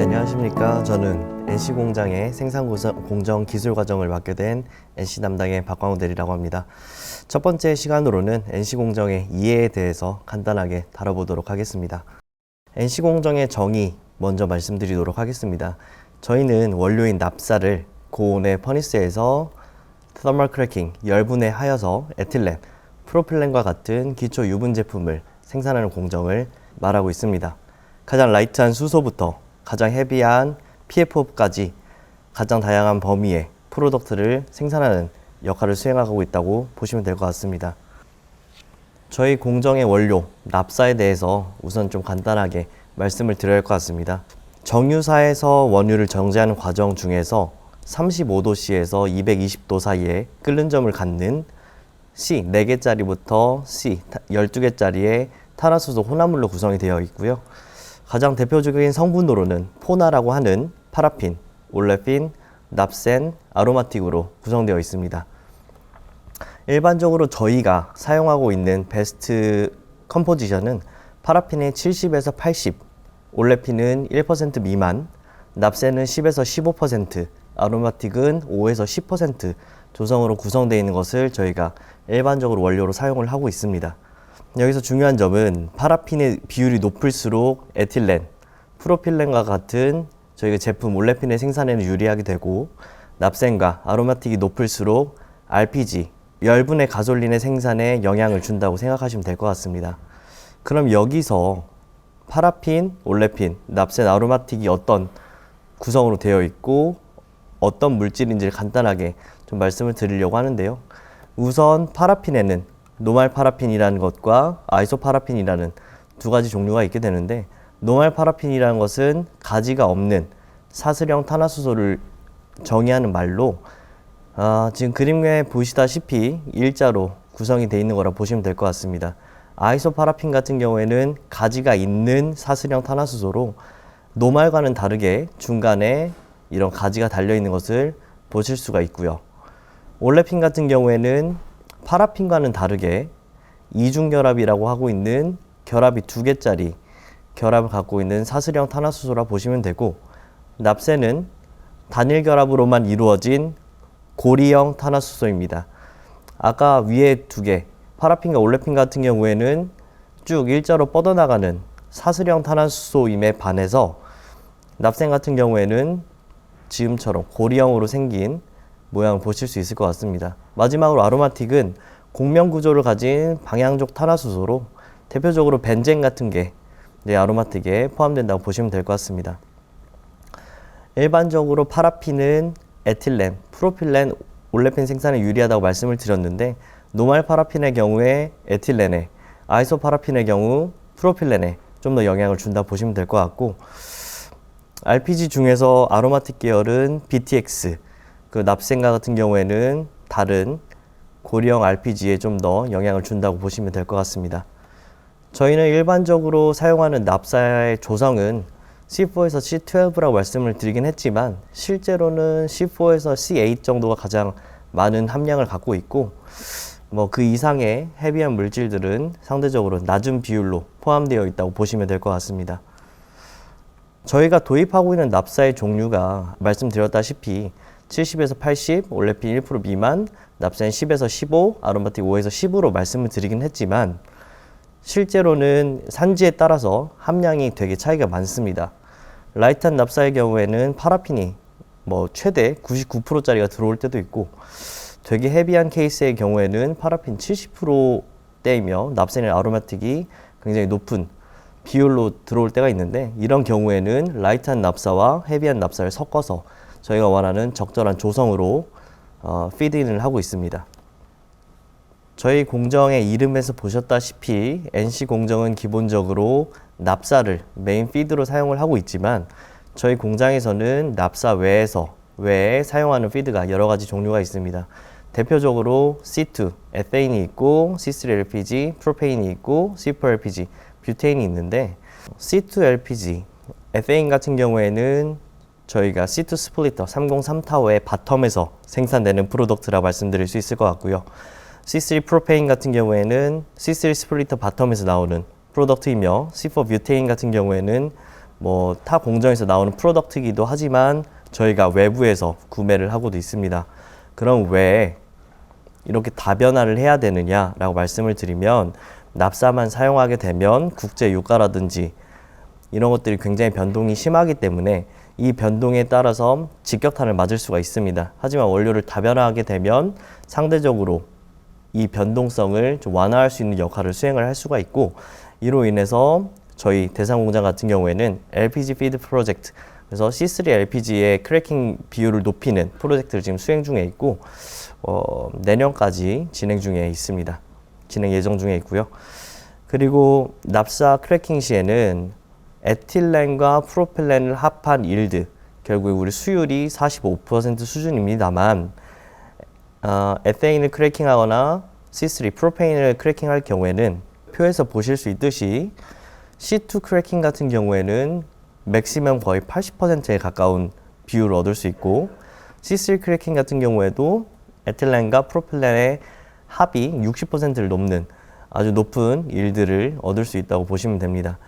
안녕하십니까. 저는 NC공장의 생산공정 기술과정을 맡게 된 NC 담당의 박광우 대리라고 합니다. 첫 번째 시간으로는 NC공정의 이해에 대해서 간단하게 다뤄보도록 하겠습니다. NC공정의 정의 먼저 말씀드리도록 하겠습니다. 저희는 원료인 납사를 고온의 퍼니스에서 터멀 크래킹, 열분해하여서 에틸렌, 프로필렌과 같은 기초 유분 제품을 생산하는 공정을 말하고 있습니다. 가장 라이트한 수소부터 가장 헤비한 PFO까지 가장 다양한 범위의 프로덕트를 생산하는 역할을 수행하고 있다고 보시면 될 것 같습니다. 저희 공정의 원료, 납사에 대해서 우선 좀 간단하게 말씀을 드려야 할 것 같습니다. 정유사에서 원유를 정제하는 과정 중에서 35도씨에서 220도 사이에 끓는 점을 갖는 C 4개짜리부터 C 12개짜리의 탄화수소 혼합물로 구성이 되어 있고요. 가장 대표적인 성분으로는 포나라고 하는 파라핀, 올레핀, 납센, 아로마틱으로 구성되어 있습니다. 일반적으로 저희가 사용하고 있는 베스트 컴포지션은 파라핀의 70에서 80, 올레핀은 1% 미만, 납센은 10에서 15%, 아로마틱은 5에서 10% 조성으로 구성되어 있는 것을 저희가 일반적으로 원료로 사용을 하고 있습니다. 여기서 중요한 점은 파라핀의 비율이 높을수록 에틸렌, 프로필렌과 같은 저희가 제품 올레핀의 생산에는 유리하게 되고, 납센과 아로마틱이 높을수록 RPG, 열분의 가솔린의 생산에 영향을 준다고 생각하시면 될 것 같습니다. 그럼 여기서 파라핀, 올레핀, 납센, 아로마틱이 어떤 구성으로 되어 있고 어떤 물질인지를 간단하게 좀 말씀을 드리려고 하는데요. 우선 파라핀에는 노말 파라핀이라는 것과 아이소 파라핀이라는 두 가지 종류가 있게 되는데, 노말 파라핀이라는 것은 가지가 없는 사슬형 탄화수소를 정의하는 말로 지금 그림에 보시다시피 일자로 구성이 되어 있는 거라 보시면 될 것 같습니다. 아이소 파라핀 같은 경우에는 가지가 있는 사슬형 탄화수소로 노말과는 다르게 중간에 이런 가지가 달려 있는 것을 보실 수가 있고요. 올레핀 같은 경우에는 파라핀과는 다르게 이중결합이라고 하고 있는 결합이 2개짜리 결합을 갖고 있는 사슬형 탄화수소라 보시면 되고, 납센은 단일 결합으로만 이루어진 고리형 탄화수소입니다. 아까 위에 2개, 파라핀과 올레핀 같은 경우에는 쭉 일자로 뻗어나가는 사슬형 탄화수소임에 반해서 납센 같은 경우에는 지금처럼 고리형으로 생긴 모양을 보실 수 있을 것 같습니다. 마지막으로 아로마틱은 곡면 구조를 가진 방향족 탄화수소로 대표적으로 벤젠 같은 게 아로마틱에 포함된다고 보시면 될 것 같습니다. 일반적으로 파라핀은 에틸렌, 프로필렌, 올레핀 생산에 유리하다고 말씀을 드렸는데, 노말 파라핀의 경우에 에틸렌에, 아이소 파라핀의 경우 프로필렌에 좀 더 영향을 준다고 보시면 될 것 같고, RPG 중에서 아로마틱 계열은 BTX, 그 납센과 같은 경우에는 다른 고리형 RPG에 좀 더 영향을 준다고 보시면 될 것 같습니다. 저희는 일반적으로 사용하는 납사의 조성은 C4에서 C12라고 말씀을 드리긴 했지만, 실제로는 C4에서 C8 정도가 가장 많은 함량을 갖고 있고, 그 이상의 헤비한 물질들은 상대적으로 낮은 비율로 포함되어 있다고 보시면 될 것 같습니다. 저희가 도입하고 있는 납사의 종류가 말씀드렸다시피 70에서 80, 올레핀 1% 미만, 납센 10에서 15, 아로마틱 5에서 10으로 말씀을 드리긴 했지만, 실제로는 산지에 따라서 함량이 되게 차이가 많습니다. 라이트한 납사의 경우에는 파라핀이 최대 99%짜리가 들어올 때도 있고, 되게 헤비한 케이스의 경우에는 파라핀 70%대이며 납센이나 아로마틱이 굉장히 높은 비율로 들어올 때가 있는데, 이런 경우에는 라이트한 납사와 헤비한 납사를 섞어서 저희가 원하는 적절한 조성으로 피드인을 하고 있습니다. 저희 공정의 이름에서 보셨다시피 NC공정은 기본적으로 납사를 메인 피드로 사용을 하고 있지만, 저희 공장에서는 납사 외에 사용하는 피드가 여러 가지 종류가 있습니다. 대표적으로 C2, 에테인이 있고, C3 LPG, 프로페인이 있고, C4 LPG, 뷰테인이 있는데, C2 LPG, 에테인 같은 경우에는 저희가 C2 스플리터 303타워의 바텀에서 생산되는 프로덕트라 말씀드릴 수 있을 것 같고요. C3 프로페인 같은 경우에는 C3 스플리터 바텀에서 나오는 프로덕트이며, C4 뷰테인 같은 경우에는 뭐 타 공정에서 나오는 프로덕트이기도 하지만 저희가 외부에서 구매를 하고도 있습니다. 그럼 왜 이렇게 다변화를 해야 되느냐라고 말씀을 드리면 납사만 사용하게 되면 국제 유가라든지 이런 것들이 굉장히 변동이 심하기 때문에 이 변동에 따라서 직격탄을 맞을 수가 있습니다. 하지만 원료를 다변화하게 되면 상대적으로 이 변동성을 좀 완화할 수 있는 역할을 수행을 할 수가 있고, 이로 인해서 저희 대상공장 같은 경우에는 LPG 피드 프로젝트, 그래서 C3 LPG의 크래킹 비율을 높이는 프로젝트를 지금 수행 중에 있고 내년까지 진행 중에 있습니다. 진행 예정 중에 있고요. 그리고 납사 크래킹 시에는 에틸렌과 프로필렌을 합한 일드, 결국 우리 수율이 45% 수준입니다만 에테인을 크래킹하거나 C3 프로페인을 크래킹할 경우에는 표에서 보실 수 있듯이 C2 크래킹 같은 경우에는 맥시멈 거의 80%에 가까운 비율을 얻을 수 있고, C3 크래킹 같은 경우에도 에틸렌과 프로필렌의 합이 60%를 넘는 아주 높은 일들을 얻을 수 있다고 보시면 됩니다.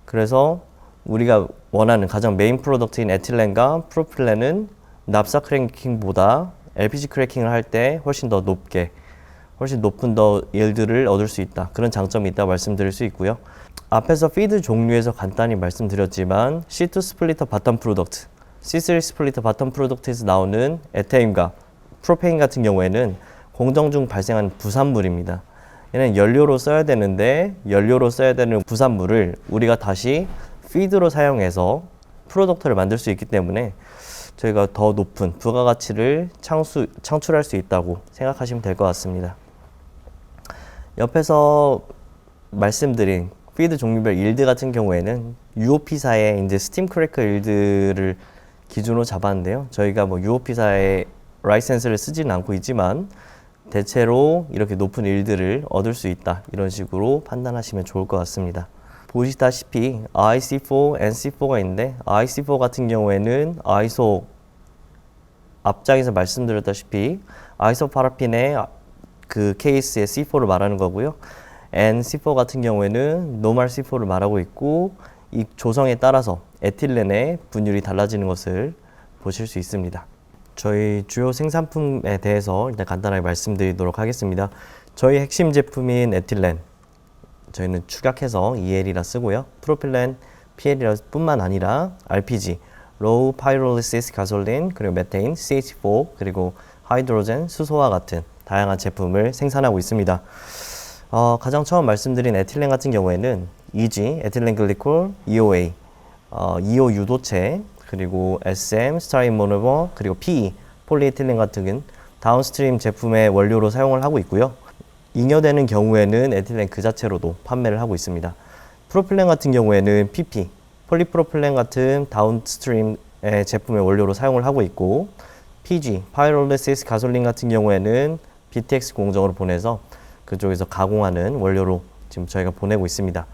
그래서 우리가 원하는 가장 메인 프로덕트인 에틸렌과 프로필렌은 납사 크래킹보다 LPG 크래킹을 할 때 훨씬 높은 더 일들을 얻을 수 있다. 그런 장점이 있다고 말씀드릴 수 있고요. 앞에서 피드 종류에서 간단히 말씀드렸지만 C2 스플리터 바텀 프로덕트, C3 스플리터 바텀 프로덕트에서 나오는 에테인과 프로페인 같은 경우에는 공정 중 발생하는 부산물입니다. 얘는 연료로 써야 되는데 연료로 써야 되는 부산물을 우리가 다시 피드로 사용해서 프로덕트를 만들 수 있기 때문에 저희가 더 높은 부가가치를 창출할 수 있다고 생각하시면 될 것 같습니다. 옆에서 말씀드린 피드 종류별 일드 같은 경우에는 UOP사의 이제 스팀 크래커 일드를 기준으로 잡았는데요. 저희가 뭐 UOP사의 라이센스를 쓰지는 않고 있지만 대체로 이렇게 높은 일들을 얻을 수 있다, 이런 식으로 판단하시면 좋을 것 같습니다. 보시다시피 IC4, NC4가 있는데 IC4 같은 경우에는 아이소 앞장에서 말씀드렸다시피 아이소 파라핀의 그 케이스의 C4를 말하는 거고요. NC4 같은 경우에는 노멀 C4를 말하고 있고, 이 조성에 따라서 에틸렌의 분율이 달라지는 것을 보실 수 있습니다. 저희 주요 생산품에 대해서 일단 간단하게 말씀드리도록 하겠습니다. 저희 핵심 제품인 에틸렌, 저희는 축약해서 EL이라 쓰고요. 프로필렌, PL이라 뿐만 아니라 RPG, Low Pyrolysis 가솔린, 그리고 메테인, CH4, 그리고 하이드로젠, 수소와 같은 다양한 제품을 생산하고 있습니다. 가장 처음 말씀드린 에틸렌 같은 경우에는 EG, 에틸렌 글리콜, EOA, EO 유도체, 그리고 SM, 스타린 모노머, 그리고 PE, 폴리에틸렌 같은 다운스트림 제품의 원료로 사용을 하고 있고요. 잉여되는 경우에는 에틸렌 그 자체로도 판매를 하고 있습니다. 프로필렌 같은 경우에는 PP, 폴리프로필렌 같은 다운스트림의 제품의 원료로 사용을 하고 있고, PG, 파이롤리시스 가솔린 같은 경우에는 BTX 공정으로 보내서 그쪽에서 가공하는 원료로 지금 저희가 보내고 있습니다.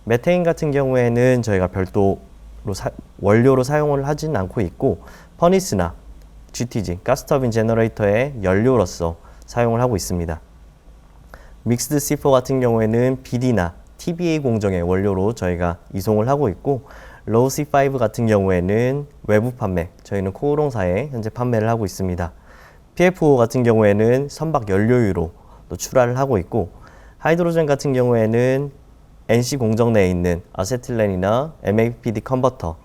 메테인 같은 경우에는 저희가 별도로 원료로 사용을 하진 않고 있고, 퍼니스나 GTG, 가스터빈 제너레이터의 연료로서 사용을 하고 있습니다. 믹스드 C4 같은 경우에는 BD나 TBA 공정의 원료로 저희가 이송을 하고 있고, 로우 C5 같은 경우에는 외부 판매, 저희는 코오롱사에 현재 판매를 하고 있습니다. PFO 같은 경우에는 선박 연료유로 또 출하를 하고 있고, 하이드로젠 같은 경우에는 NC 공정 내에 있는 아세틸렌이나 MAPD 컨버터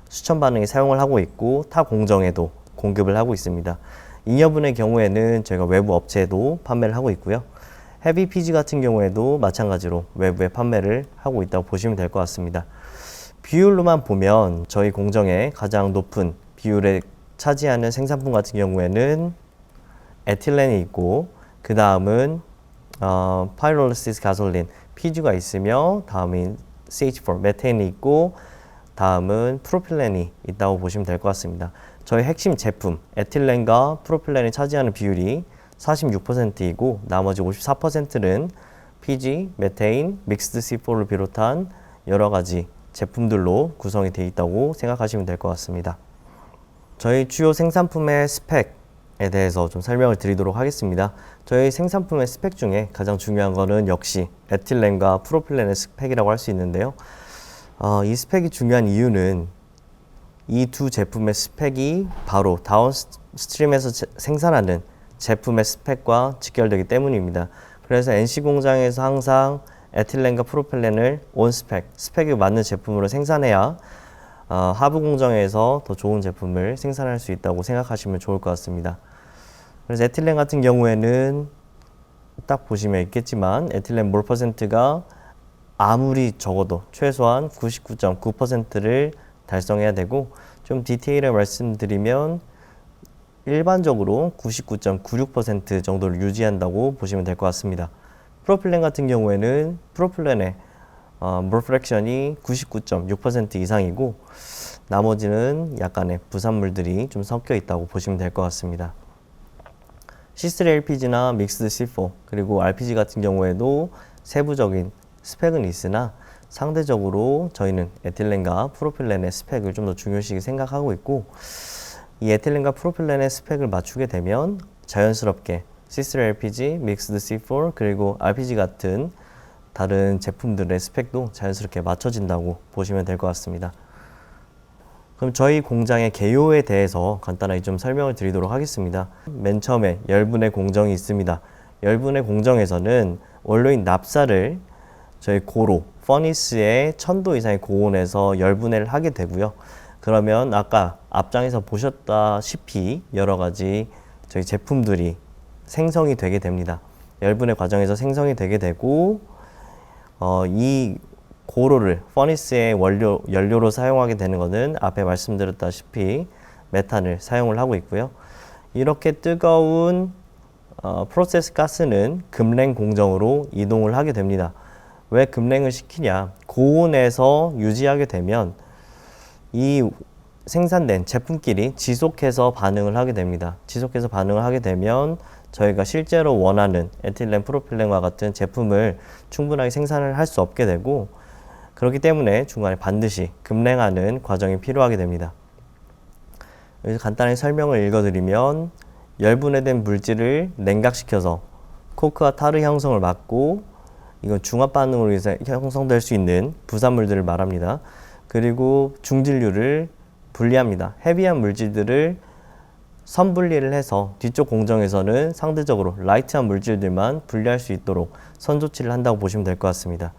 수천 반응에 사용을 하고 있고, 타 공정에도 공급을 하고 있습니다. 잉여분의 경우에는 저희가 외부 업체에도 판매를 하고 있고요. 헤비 PG 같은 경우에도 마찬가지로 외부에 판매를 하고 있다고 보시면 될 것 같습니다. 비율로만 보면 저희 공정의 가장 높은 비율에 차지하는 생산품 같은 경우에는 에틸렌이 있고, 그 다음은 파이롤리시스 가솔린 PG가 있으며, 다음인 CH4 메테인이 있고, 다음은 프로필렌이 있다고 보시면 될 것 같습니다. 저희 핵심 제품 에틸렌과 프로필렌이 차지하는 비율이 46%이고 나머지 54%는 PG, 메테인, 믹스드 C4를 비롯한 여러 가지 제품들로 구성이 되어 있다고 생각하시면 될 것 같습니다. 저희 주요 생산품의 스펙에 대해서 좀 설명을 드리도록 하겠습니다. 저희 생산품의 스펙 중에 가장 중요한 거는 역시 에틸렌과 프로필렌의 스펙이라고 할 수 있는데요. 이 스펙이 중요한 이유는 이 두 제품의 스펙이 바로 다운스트림에서 생산하는 제품의 스펙과 직결되기 때문입니다. 그래서 NC 공장에서 항상 에틸렌과 프로필렌을 온 스펙에 맞는 제품으로 생산해야 하부 공정에서 더 좋은 제품을 생산할 수 있다고 생각하시면 좋을 것 같습니다. 그래서 에틸렌 같은 경우에는 딱 보시면 있겠지만 에틸렌 몰 퍼센트가 아무리 적어도 최소한 99.9%를 달성해야 되고, 좀 디테일을 말씀드리면 일반적으로 99.96% 정도를 유지한다고 보시면 될 것 같습니다. 프로필렌 같은 경우에는 프로필렌의 몰 프랙션이 99.6% 이상이고 나머지는 약간의 부산물들이 좀 섞여 있다고 보시면 될 것 같습니다. C3LPG나 믹스드 C4 그리고 RPG 같은 경우에도 세부적인 스펙은 있으나 상대적으로 저희는 에틸렌과 프로필렌의 스펙을 좀 더 중요시 생각하고 있고, 이 에틸렌과 프로필렌의 스펙을 맞추게 되면 자연스럽게 C3LPG, 믹스드 C4 그리고 RPG 같은 다른 제품들의 스펙도 자연스럽게 맞춰진다고 보시면 될 것 같습니다. 그럼 저희 공장의 개요에 대해서 간단하게 좀 설명을 드리도록 하겠습니다. 맨 처음에 열분의 공정이 있습니다. 열분의 공정에서는 원료인 납사를 저희 고로, 퍼니스에 1000도 이상의 고온에서 열분해를 하게 되고요. 그러면 아까 앞장에서 보셨다시피 여러 가지 저희 제품들이 생성이 되게 됩니다. 열분해 과정에서 생성이 되게 되고 이 고로를 퍼니스의 연료로 사용하게 되는 것은 앞에 말씀드렸다시피 메탄을 사용을 하고 있고요. 이렇게 뜨거운 프로세스 가스는 급냉 공정으로 이동을 하게 됩니다. 왜 급냉을 시키냐? 고온에서 유지하게 되면 이 생산된 제품끼리 지속해서 반응을 하게 됩니다. 지속해서 반응을 하게 되면 저희가 실제로 원하는 에틸렌, 프로필렌과 같은 제품을 충분하게 생산을 할 수 없게 되고, 그렇기 때문에 중간에 반드시 급냉하는 과정이 필요하게 됩니다. 여기서 간단히 설명을 읽어드리면 열분해된 물질을 냉각시켜서 코크와 타르 형성을 막고, 이건 중합 반응으로 인해서 형성될 수 있는 부산물들을 말합니다. 그리고 중진류를 분리합니다. 헤비한 물질들을 선분리를 해서 뒤쪽 공정에서는 상대적으로 라이트한 물질들만 분리할 수 있도록 선조치를 한다고 보시면 될 것 같습니다.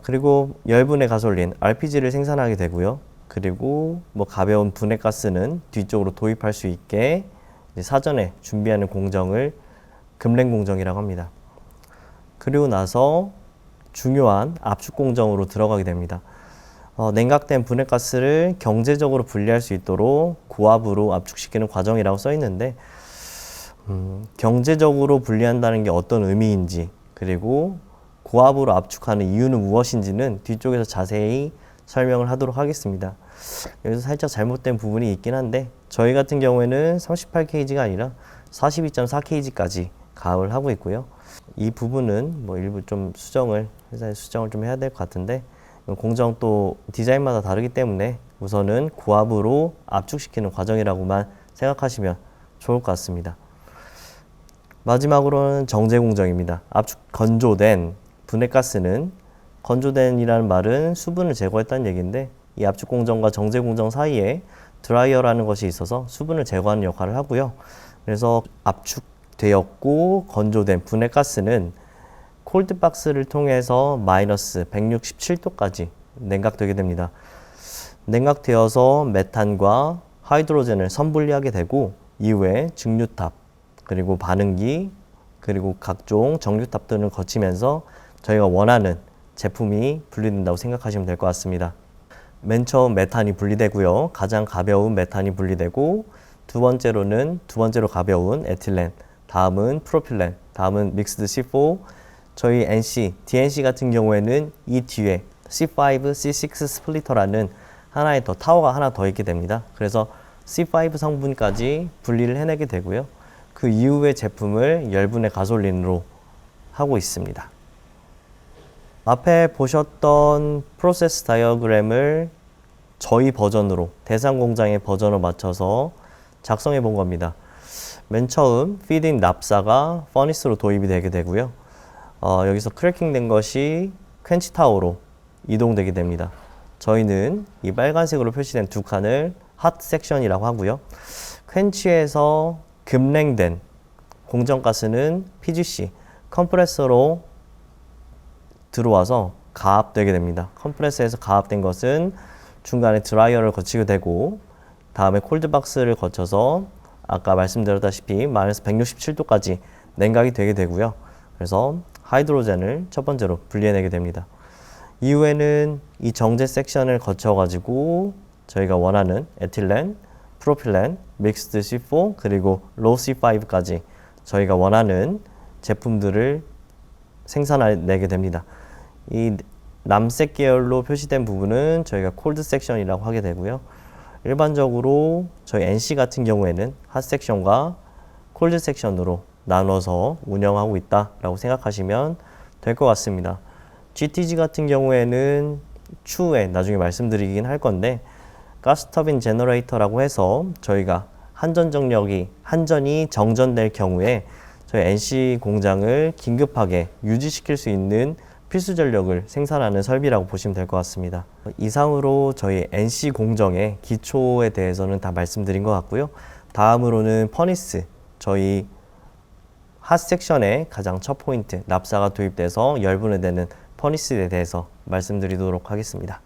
그리고 열분해 가솔린 RPG를 생산하게 되고요. 그리고 가벼운 분해가스는 뒤쪽으로 도입할 수 있게 사전에 준비하는 공정을 급냉 공정이라고 합니다. 그리고 나서 중요한 압축 공정으로 들어가게 됩니다. 냉각된 분해가스를 경제적으로 분리할 수 있도록 고압으로 압축시키는 과정이라고 써 있는데, 경제적으로 분리한다는 게 어떤 의미인지, 그리고 고압으로 압축하는 이유는 무엇인지는 뒤쪽에서 자세히 설명을 하도록 하겠습니다. 여기서 살짝 잘못된 부분이 있긴 한데, 저희 같은 경우에는 38kg가 아니라 42.4kg까지 가압을 하고 있고요. 이 부분은 일부 좀 회사에 수정을 좀 해야 될 것 같은데, 공정 또 디자인마다 다르기 때문에 우선은 고압으로 압축시키는 과정이라고만 생각하시면 좋을 것 같습니다. 마지막으로는 정제 공정입니다. 건조된 분해가스는, 건조된이라는 말은 수분을 제거했다는 얘기인데, 이 압축 공정과 정제 공정 사이에 드라이어라는 것이 있어서 수분을 제거하는 역할을 하고요. 그래서 압축되었고 건조된 분해가스는 콜드박스를 통해서 마이너스 167도까지 냉각되게 됩니다. 냉각되어서 메탄과 하이드로젠을 선분리하게 되고, 이후에 증류탑, 그리고 반응기, 그리고 각종 정류탑 등을 거치면서 저희가 원하는 제품이 분리된다고 생각하시면 될 것 같습니다. 맨 처음 메탄이 분리되고요. 가장 가벼운 메탄이 분리되고, 두 번째로 가벼운 에틸렌, 다음은 프로필렌, 다음은 믹스드 C4, 저희 DNC 같은 경우에는 이 뒤에 C5, C6 스플리터라는 하나의 타워가 하나 더 있게 됩니다. 그래서 C5 성분까지 분리를 해내게 되고요. 그 이후의 제품을 열분해 가솔린으로 하고 있습니다. 앞에 보셨던 프로세스 다이어그램을 저희 버전으로, 대상 공장의 버전으로 맞춰서 작성해 본 겁니다. 맨 처음 피딩 납사가 퍼니스로 도입이 되게 되고요. 여기서 크래킹 된 것이 퀸치 타워로 이동되게 됩니다. 저희는 이 빨간색으로 표시된 두 칸을 핫 섹션이라고 하고요. 퀸치에서 급냉된 공정가스는 PGC, 컴프레서로 들어와서 가압되게 됩니다. 컴프레서에서 가압된 것은 중간에 드라이어를 거치게 되고 다음에 콜드박스를 거쳐서 아까 말씀드렸다시피 마이너스 167도까지 냉각이 되게 되고요. 그래서 하이드로젠을 첫 번째로 분리해내게 됩니다. 이후에는 이 정제 섹션을 거쳐가지고 저희가 원하는 에틸렌, 프로필렌, 믹스드 C4 그리고 로우 C5까지 저희가 원하는 제품들을 생산해내게 됩니다. 이 남색 계열로 표시된 부분은 저희가 콜드 섹션이라고 하게 되고요. 일반적으로 저희 NC 같은 경우에는 핫 섹션과 콜드 섹션으로 나눠서 운영하고 있다라고 생각하시면 될 것 같습니다. GTG 같은 경우에는 추후에 나중에 말씀드리긴 할 건데 가스터빈 제너레이터라고 해서 저희가 한전이 정전될 경우에 저희 NC 공장을 긴급하게 유지시킬 수 있는 필수 전력을 생산하는 설비라고 보시면 될 것 같습니다. 이상으로 저희 NC 공정의 기초에 대해서는 다 말씀드린 것 같고요. 다음으로는 퍼니스, 저희 핫 섹션의 가장 첫 포인트, 납사가 도입돼서 열분해되는 퍼니스에 대해서 말씀드리도록 하겠습니다.